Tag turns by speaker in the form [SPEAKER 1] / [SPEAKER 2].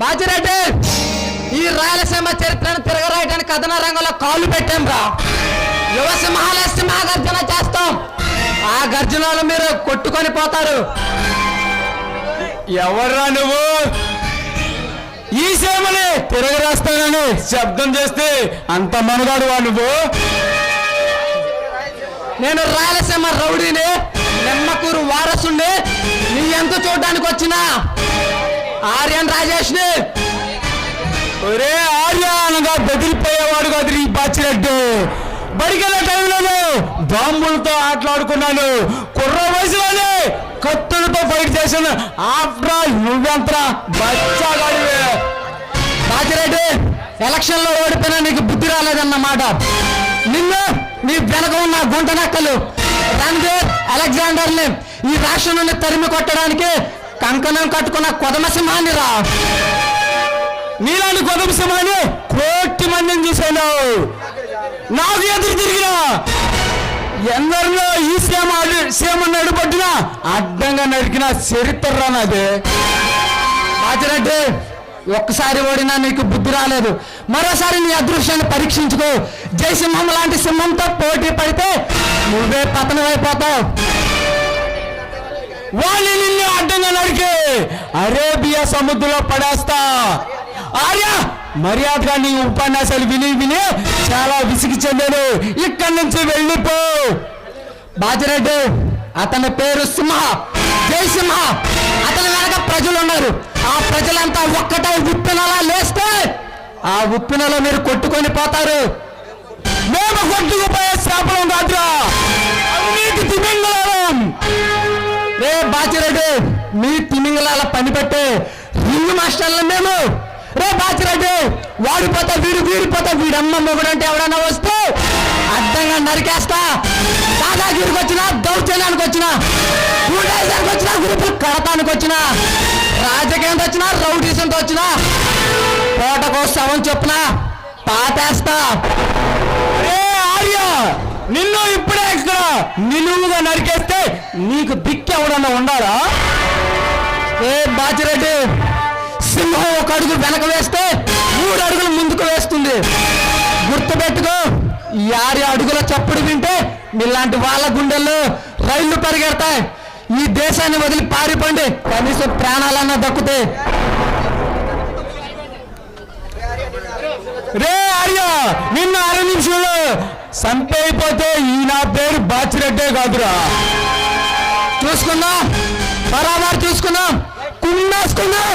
[SPEAKER 1] బాజిరెడ్డి, ఈ రాయలసీమ చరిత్రను తిరగరాయడానికి కథన రంగంలో కాలు పెట్టాం రా. యువ సింహాల సింహగర్జన చేస్తాం. ఆ గర్జనలు మీరు కొట్టుకొని పోతారు.
[SPEAKER 2] ఎవర్రా నువ్వు? ఈ సీమని తిరగరాస్తానని శబ్దం చేస్తే అంత మనగాడువా నువ్వు?
[SPEAKER 1] నేను రాయలసీమ రౌడీని, నిమ్మకూరు వారసుని. నీ ఎంత చూడడానికి వచ్చిన ఆర్యన్ రాజేష్ ని.
[SPEAKER 2] ఒరే ఆర్య అనగా బెదిరిపోయేవాడు కాదు ఈ బాచిరెడ్డి. బడికెళ్ళే టైంలోనే బాంబులతో ఆటలాడుకున్నాను. కుర్ర వయసులోనే కత్తులతో ఫైట్ చేశాను. ఆఫ్టర్ ఆల్ నువ్వెంతరా బచ్చాగాడివే.
[SPEAKER 1] బాజిరెడ్డి, ఎలక్షన్ లో ఓడిపోయినా నీకు బుద్ధి రాలేదన్నమాట. నిన్ను నీ వెనక ఉన్న గుంట నక్కలు రణ్వీర్ అలెగ్జాండర్ని ఈ రాష్ట్రం నుండి తరిమి కొట్టడానికి కంకణం కట్టుకున్న కొదమ సింహాన్ని రా.
[SPEAKER 2] నీలాంటి కొదమ సింహాన్ని కోటి మందిని చూశాను. నాకు ఎదురు తిరిగినా ఎందరిలో ఈ సీమను అడుపట్టినా అడ్డంగా నరికిన చరిత్ర నాది.
[SPEAKER 1] బాజిరెడ్డి, ఒక్కసారి ఓడినా నీకు బుద్ధి రాలేదు. మరోసారి నీ అదృష్టాన్ని పరీక్షించుకో. జయసింహం లాంటి సింహంతో పోటీ పడితే నువ్వే పతనమైపోతావు.
[SPEAKER 2] వాళ్ళు నిన్ను అడ్డంగా నరికి అరేబియా సముద్రంలో పడేస్తా. ఆర్య, మర్యాదగా నీ ఉపన్యాసాలు విని విని చాలా విసిగి చెందాను. ఇక్కడి నుంచి వెళ్ళిపో.
[SPEAKER 1] బాజిరెడ్డి, అతని పేరు సింహ, జయసింహ. అతని వెనక ప్రజలు ఉన్నారు. ఆ ప్రజలంతా ఒక్కటే ఉప్పినలా లేస్తే ఆ ఉప్పినలో మీరు కొట్టుకొని పోతారు.
[SPEAKER 2] మేము కొట్టుకుపోయే శాపలం కాదురా, నీకు తిమింగళం.
[SPEAKER 1] రే బాజిరెడ్డి, మీ తిమింగళాల పని పెట్టే రింగ్ మాస్టర్లు మేము. రే బాజిరెడ్డి, వాడిపోతా వీడు, వీడిపోతా వీడమ్మ మొగుడంటే ఎవడన్నా వస్తే అడ్డంగా నరికేస్తా. దాదాగిరికి వచ్చినా, దౌర్జన్యానికి వచ్చినా, గూడాయిసానికి వచ్చినా, గ్రూపులు కడతానికి వచ్చినా, రాజకీయంతో వచ్చినా, రౌడీసంతో వచ్చినా కోటకో శవం చొప్పున పాతేస్తా.
[SPEAKER 2] ఆర్య, నిన్ను ఇప్పుడే ఇక్కడ నిలువుగా నరికేస్తే నీకు దిక్కెవడన్నా ఉండాలా?
[SPEAKER 1] ఏ బాజిరెడ్డి, సింహం ఒక అడుగు వెనక వేస్తే 3 అడుగులు ముందుకు వేస్తుంది. గుర్తుపెట్టుకో. ఈ 6 అడుగుల చప్పుడు వింటే మీలాంటి వాళ్ళ గుండెల్లో రైళ్లు పరిగెడతాయి. ఈ దేశాన్ని వదిలి పారిపోండి, కనీసం ప్రాణాలన్నా దక్కుతాయి.
[SPEAKER 2] రే ఆర్య, నిన్న 6 నిమిషంలో సంపైపోతే ఈ నా పేరు బాచిరెడ్డే కాదురా.
[SPEAKER 1] చూసుకుందాం, బరాబర్ చూసుకుందాం, కుమ్మేసుకుందాం.